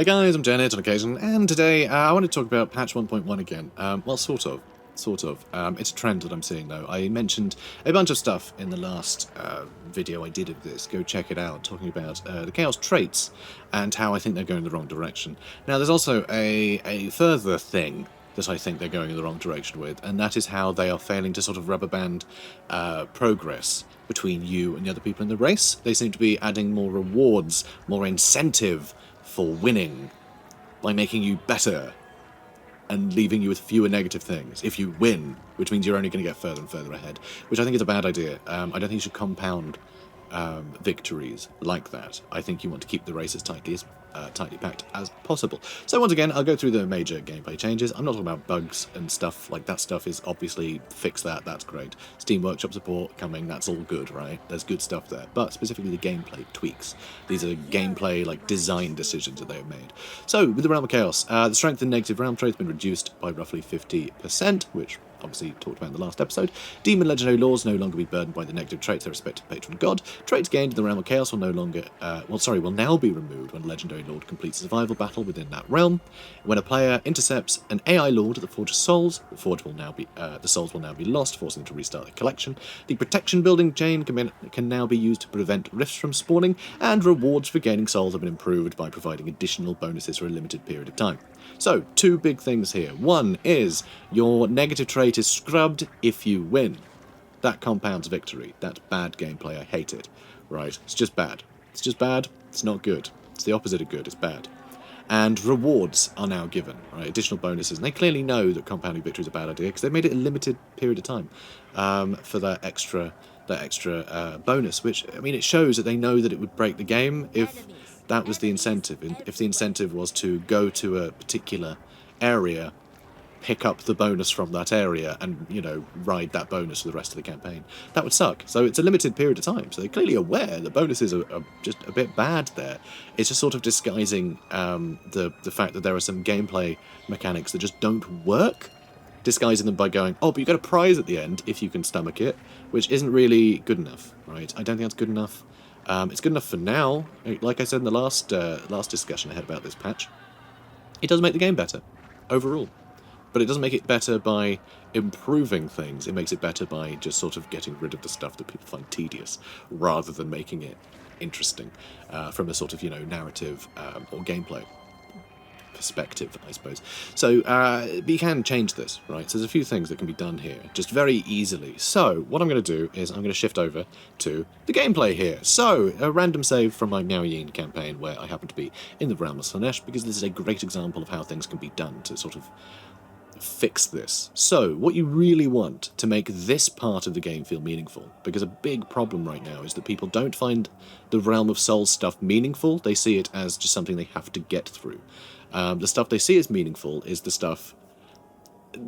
Hey guys, I'm JanetOnOccasion, and today I want to talk about patch 1.1 again. Well, sort of. It's a trend that I'm seeing though. I mentioned a bunch of stuff in the last video I did of this. Go check it out, talking about the Chaos traits and how I think they're going the wrong direction. Now, there's also a further thing that I think they're going in the wrong direction with, and that is how they are failing to sort of rubber band progress between you and the other people in the race. They seem to be adding more rewards, more incentive for winning by making you better and leaving you with fewer negative things if you win, which means you're only going to get further and further ahead, which I think is a bad idea. I don't think you should compound victories like that. I think you want to keep the race as tightly packed as possible. So once again, I'll go through the major gameplay changes. I'm not talking about bugs and stuff. Like, that stuff is obviously fix that, that's great. Steam Workshop support coming, that's all good, right? There's good stuff there. But specifically the gameplay tweaks. These are gameplay, like, design decisions that they have made. So, with the Realm of Chaos, the strength and negative realm traits have been reduced by roughly 50%, which obviously talked about in the last episode. Demon legendary laws no longer be burdened by the negative traits of their respective patron god. Traits gained in the Realm of Chaos will now be removed when a legendary lord completes a survival battle within that realm. When a player intercepts an AI lord at the Forge of Souls, the souls will now be lost, forcing them to restart their collection. The protection building chain can now be used to prevent rifts from spawning, and rewards for gaining souls have been improved by providing additional bonuses for a limited period of time. So, two big things here. One is your negative trait is scrubbed if you win. That compounds victory. That's bad gameplay. I hate it. Right? It's just bad. It's just bad. It's not good. It's the opposite of good. It's bad. And rewards are now given, right? Additional bonuses. And they clearly know that compounding victory is a bad idea because they've made it a limited period of time for that extra bonus, which, I mean, it shows that they know that it would break the game if that was the incentive. If the incentive was to go to a particular area, pick up the bonus from that area, and, you know, ride that bonus for the rest of the campaign, that would suck. So it's a limited period of time. So they're clearly aware that bonuses are just a bit bad there. It's just sort of disguising the fact that there are some gameplay mechanics that just don't work, disguising them by going, oh, but you get a prize at the end if you can stomach it, which isn't really good enough, right? I don't think that's good enough. It's good enough for now. Like I said in the last discussion I had about this patch, it does make the game better overall, but it doesn't make it better by improving things. It makes it better by just sort of getting rid of the stuff that people find tedious, rather than making it interesting from a sort of, you know, narrative or gameplay perspective, I suppose. So, but you can change this, right? So there's a few things that can be done here, just very easily. So, what I'm going to do is I'm going to shift over to the gameplay here. So, a random save from my Miao Yin campaign, where I happen to be in the realm of Slaanesh, because this is a great example of how things can be done to sort of fix this. So, what you really want to make this part of the game feel meaningful, because a big problem right now is that people don't find the Realm of Souls stuff meaningful. They see it as just something they have to get through. The stuff they see as meaningful is the stuff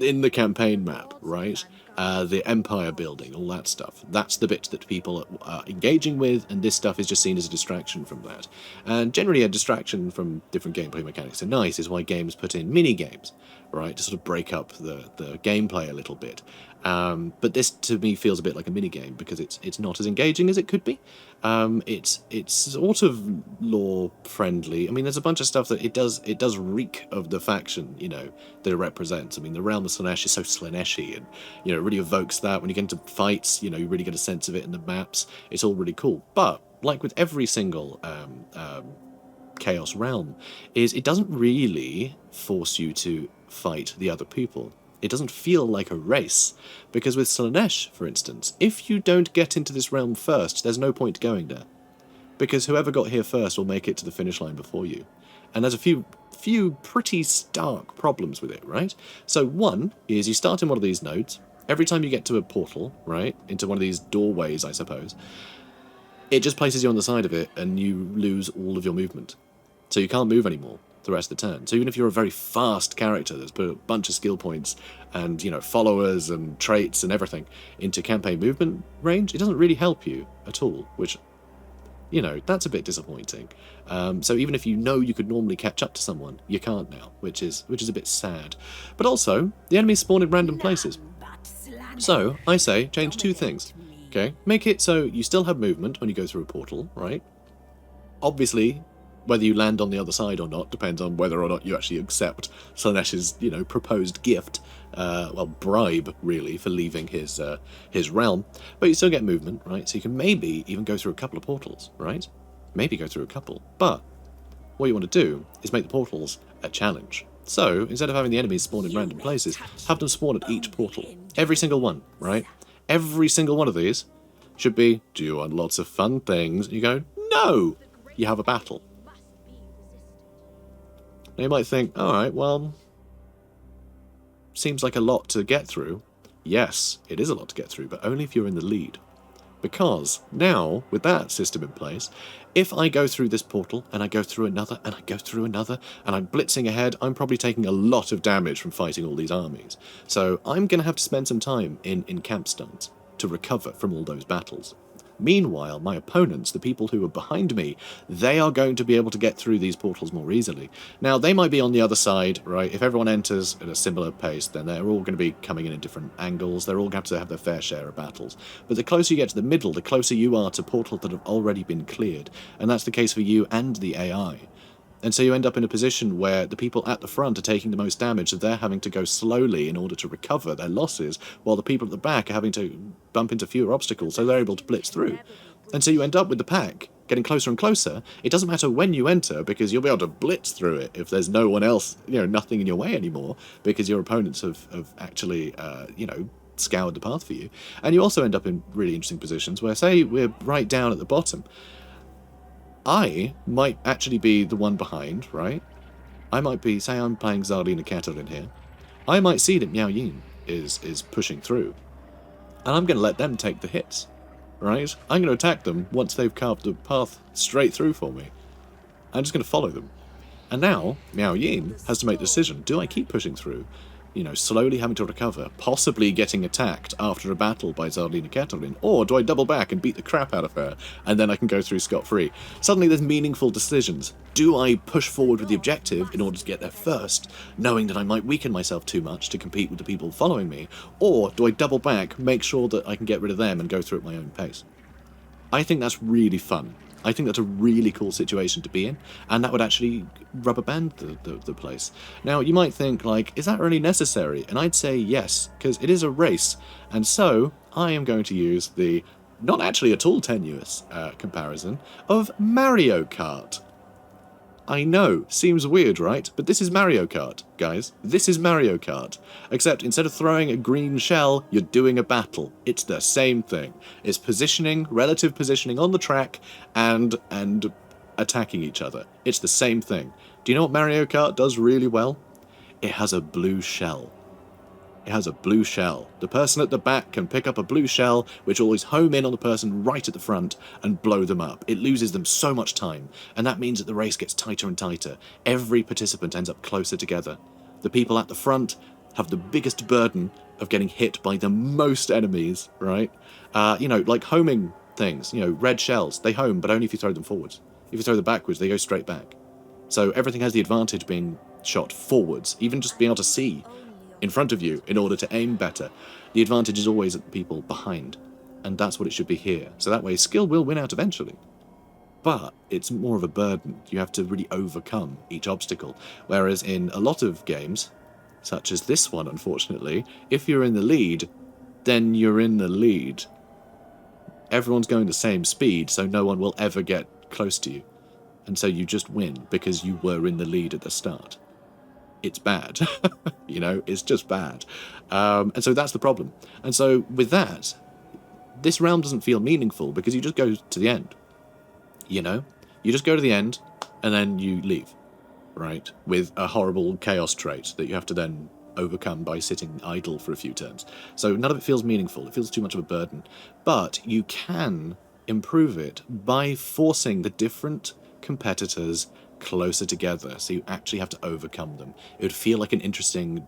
in the campaign map, right? The empire building, all that stuff. That's the bit that people are engaging with, and this stuff is just seen as a distraction from that. And generally a distraction from different gameplay mechanics are nice, is why games put in mini-games, right, to sort of break up the gameplay a little bit. But this, to me, feels a bit like a mini-game, because it's not as engaging as it could be. It's sort of lore-friendly. I mean, there's a bunch of stuff that it does reek of the faction, you know, that it represents. I mean, the Realm of Slaanesh is so Slaanesh-y, and, you know, it really evokes that. When you get into fights, you know, you really get a sense of it in the maps. It's all really cool. But, like with every single Chaos realm, is it doesn't really force you to fight the other people. It doesn't feel like a race, because with Slaanesh, for instance, if you don't get into this realm first, there's no point going there, because whoever got here first will make it to the finish line before you. And there's a few pretty stark problems with it, right? So one is you start in one of these nodes. Every time you get to a portal, right, into one of these doorways, I suppose, it just places you on the side of it, and you lose all of your movement. So you can't move anymore the rest of the turn. So even if you're a very fast character that's put a bunch of skill points and, you know, followers and traits and everything into campaign movement range, it doesn't really help you at all, which, you know, that's a bit disappointing. So even if you know you could normally catch up to someone, you can't now, which is a bit sad. But also, the enemies spawn in random places. So I say change two things. Okay, make it so you still have movement when you go through a portal, right? Obviously, Whether you land on the other side or not depends on whether or not you actually accept Slanesh's, proposed gift, bribe, really, for leaving his realm. But you still get movement, right? So you can maybe even go through a couple of portals, right? Maybe go through a couple. But what you want to do is make the portals a challenge. So, instead of having the enemies spawn in random places, have them spawn at each portal. Every single one, right? Every single one of these should be, do you want lots of fun things? And you go, no! You have a battle. Now you might think, alright, well, seems like a lot to get through. Yes, it is a lot to get through, but only if you're in the lead. Because now, with that system in place, if I go through this portal, and I go through another, and I go through another, and I'm blitzing ahead, I'm probably taking a lot of damage from fighting all these armies. So I'm going to have to spend some time in campstones to recover from all those battles. Meanwhile, my opponents, the people who are behind me, they are going to be able to get through these portals more easily. Now, they might be on the other side, right? If everyone enters at a similar pace, then they're all going to be coming in at different angles. They're all going to have their fair share of battles. But the closer you get to the middle, the closer you are to portals that have already been cleared. And that's the case for you and the AI. And so you end up in a position where the people at the front are taking the most damage, so they're having to go slowly in order to recover their losses, while the people at the back are having to bump into fewer obstacles, so they're able to blitz through. And so you end up with the pack getting closer and closer. It doesn't matter when you enter, because you'll be able to blitz through it if there's no one else, nothing in your way anymore, because your opponents have actually, scoured the path for you. And you also end up in really interesting positions where, say, we're right down at the bottom. I might actually be the one behind, right? I might be, say I'm playing Zardina Katalin here. I might see that Miao Yin is pushing through. And I'm going to let them take the hits, right? I'm going to attack them once they've carved a path straight through for me. I'm just going to follow them. And now, Miao Yin has to make the decision. Do I keep pushing through? Slowly having to recover, possibly getting attacked after a battle by Zardina Katalin, or do I double back and beat the crap out of her, and then I can go through scot-free? Suddenly there's meaningful decisions. Do I push forward with the objective in order to get there first, knowing that I might weaken myself too much to compete with the people following me, or do I double back, make sure that I can get rid of them and go through at my own pace? I think that's really fun. I think that's a really cool situation to be in, and that would actually rubber band the place. Now, you might think, is that really necessary? And I'd say yes, because it is a race, and so I am going to use the not actually at all tenuous comparison of Mario Kart. I know, seems weird, right? But this is Mario Kart, guys. This is Mario Kart. Except instead of throwing a green shell, you're doing a battle. It's the same thing. It's positioning, relative positioning on the track, and attacking each other. It's the same thing. Do you know what Mario Kart does really well? It has a blue shell. It has a blue shell. The person at the back can pick up a blue shell, which will always home in on the person right at the front and blow them up. It loses them so much time, and that means that the race gets tighter and tighter. Every participant ends up closer together. The people at the front have the biggest burden of getting hit by the most enemies, right? Like homing things, red shells, they home, but only if you throw them forwards. If you throw them backwards, they go straight back. So everything has the advantage being shot forwards, even just being able to see in front of you in order to aim better. The advantage is always at the people behind, and that's what it should be here. So that way skill will win out eventually. But it's more of a burden. You have to really overcome each obstacle. Whereas in a lot of games, such as this one unfortunately, if you're in the lead, then you're in the lead. Everyone's going the same speed, so no one will ever get close to you. And so you just win because you were in the lead at the start. It's bad. It's just bad. And so that's the problem. And so with that, this realm doesn't feel meaningful because you just go to the end. You just go to the end and then you leave, right? With a horrible chaos trait that you have to then overcome by sitting idle for a few turns. So none of it feels meaningful. It feels too much of a burden. But you can improve it by forcing the different competitors closer together, so you actually have to overcome them. It would feel like an interesting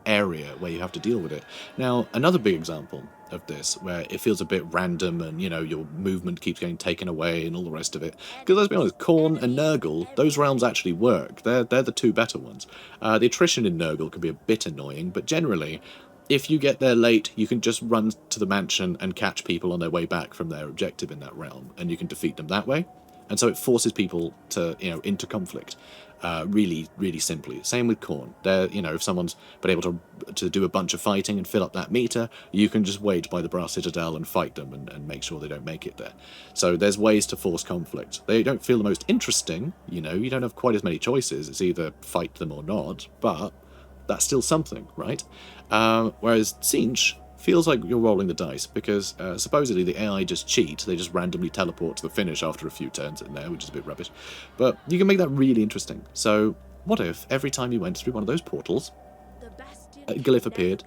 area where you have to deal with it. Now, another big example of this, where it feels a bit random and, your movement keeps getting taken away and all the rest of it, because let's be honest, Khorne and Nurgle, those realms actually work. They're the two better ones. The attrition in Nurgle can be a bit annoying, but generally, if you get there late, you can just run to the mansion and catch people on their way back from their objective in that realm, and you can defeat them that way. And so it forces people to, into conflict. Really, really simply. Same with Khorne. There, if someone's been able to do a bunch of fighting and fill up that meter, you can just wait by the Brass Citadel and fight them and make sure they don't make it there. So there's ways to force conflict. They don't feel the most interesting, you don't have quite as many choices. It's either fight them or not, but that's still something, right? Whereas Tzeentch feels like you're rolling the dice, because supposedly the AI just cheat. They just randomly teleport to the finish after a few turns in there, which is a bit rubbish. But you can make that really interesting. So what if every time you went through one of those portals, a glyph appeared,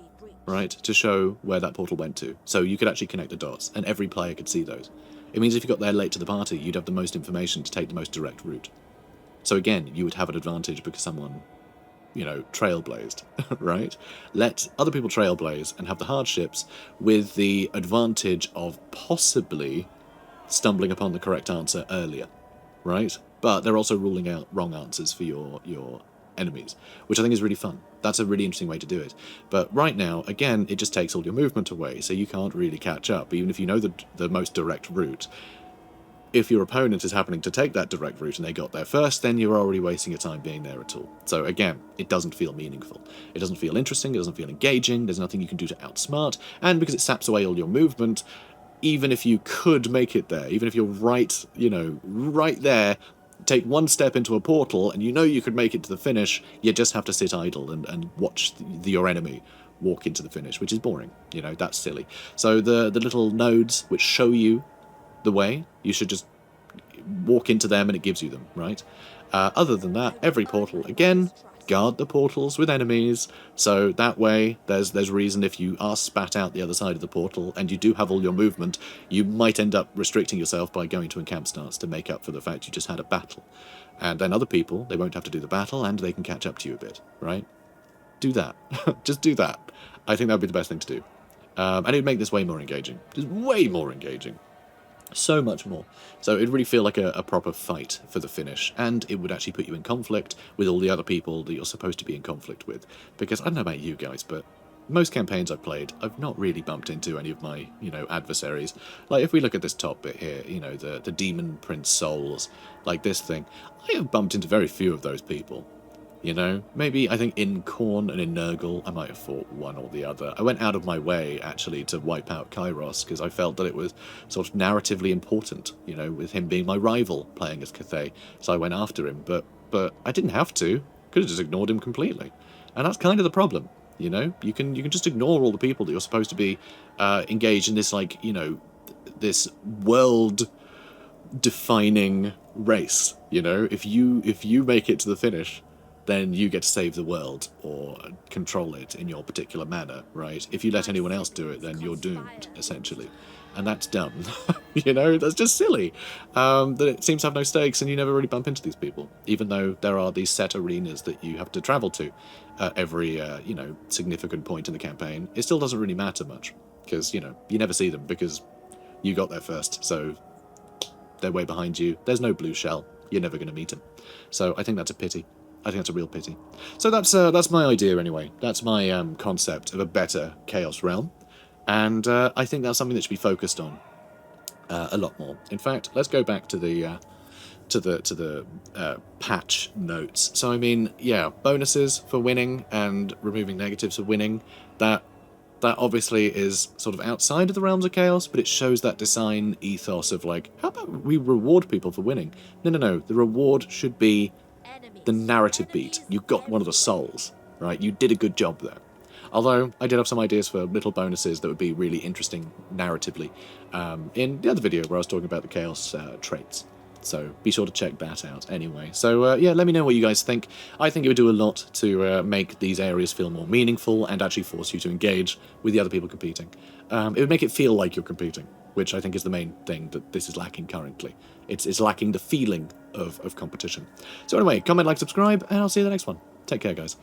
right, to show where that portal went to? So you could actually connect the dots, and every player could see those. It means if you got there late to the party, you'd have the most information to take the most direct route. So again, you would have an advantage because someone trailblazed, right? Let other people trailblaze and have the hardships with the advantage of possibly stumbling upon the correct answer earlier, right? But they're also ruling out wrong answers for your enemies, which I think is really fun. That's a really interesting way to do it. But right now, again, it just takes all your movement away, so you can't really catch up, even if you know the most direct route. If your opponent is happening to take that direct route and they got there first, then you're already wasting your time being there at all. So again, it doesn't feel meaningful. It doesn't feel interesting, it doesn't feel engaging, there's nothing you can do to outsmart, and because it saps away all your movement, even if you could make it there, even if you're right there, take one step into a portal and you could make it to the finish, you just have to sit idle and watch your enemy walk into the finish, which is boring. That's silly. So the little nodes which show you the way, you should just walk into them and it gives you them, right? Other than that, every portal, again, guard the portals with enemies, so that way there's reason if you are spat out the other side of the portal and you do have all your movement, you might end up restricting yourself by going to encamp starts to make up for the fact you just had a battle. And then other people, they won't have to do the battle and they can catch up to you a bit, right? Do that. Just do that. I think that would be the best thing to do. And it would make this way more engaging. Just way more engaging. So much more. So it'd really feel like a proper fight for the finish, and it would actually put you in conflict with all the other people that you're supposed to be in conflict with. Because I don't know about you guys, but most campaigns I've played, I've not really bumped into any of my, adversaries. Like, if we look at this top bit here, the Demon Prince Souls, like this thing, I have bumped into very few of those people. Maybe I think in Khorne and in Nurgle I might have fought one or the other. I went out of my way actually to wipe out Kairos because I felt that it was sort of narratively important, with him being my rival playing as Cathay. So I went after him, but I didn't have to. Could have just ignored him completely. And that's kind of the problem, you can just ignore all the people that you're supposed to be engaged in this, like, this world defining race. If you make it to the finish, then you get to save the world or control it in your particular manner, right? If you let anyone else do it, then you're doomed, essentially. And that's dumb. That's just silly. That it seems to have no stakes and you never really bump into these people, even though there are these set arenas that you have to travel to at every, significant point in the campaign. It still doesn't really matter much, because, you never see them because you got there first, so they're way behind you. There's no blue shell. You're never going to meet them. So I think that's a pity. I think that's a real pity. So that's my idea anyway. That's my concept of a better Chaos Realm, and I think that's something that should be focused on a lot more. In fact, let's go back to the patch notes. So I mean, yeah, bonuses for winning and removing negatives for winning. That obviously is sort of outside of the realms of chaos, but it shows that design ethos of like, how about we reward people for winning? No. The reward should be the narrative beat. You got one of the souls, right? You did a good job there. Although I did have some ideas for little bonuses that would be really interesting narratively in the other video where I was talking about the chaos traits. So be sure to check that out anyway. So yeah, let me know what you guys think. I think it would do a lot to make these areas feel more meaningful and actually force you to engage with the other people competing. It would make it feel like you're competing, which I think is the main thing that this is lacking currently. It's lacking the feeling of competition. So anyway, comment, like, subscribe, and I'll see you in the next one. Take care, guys.